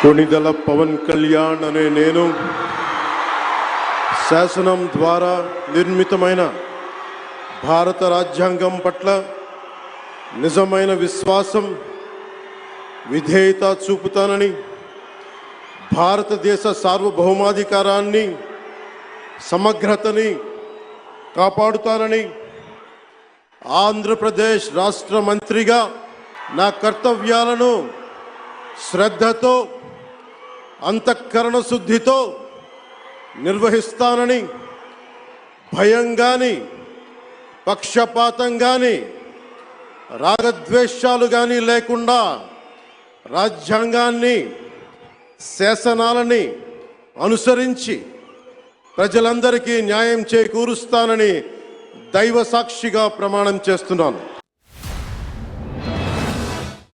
కొణిదెల పవన్ కళ్యాణ్ అనే నేను శాసనం ద్వారా నిర్మితమైన భారత రాజ్యాంగం పట్ల నిజమైన విశ్వాసం విధేయత చూపుతానని, భారతదేశ సార్వభౌమాధికారాన్ని సమగ్రతని కాపాడుతానని, ఆంధ్రప్రదేశ్ రాష్ట్ర మంత్రిగా నా కర్తవ్యాలను శ్రద్ధతో అంతఃకరణ శుద్ధితో నిర్వహిస్తానని, భయం గాని పక్షపాతం గాని రాగద్వేషాలు గాని లేకుండా రాజ్యాంగాన్ని శాసనాలని అనుసరించి ప్రజలందరికీ న్యాయం చేకూరుస్తానని దైవ సాక్షిగా ప్రమాణం చేస్తున్నాను.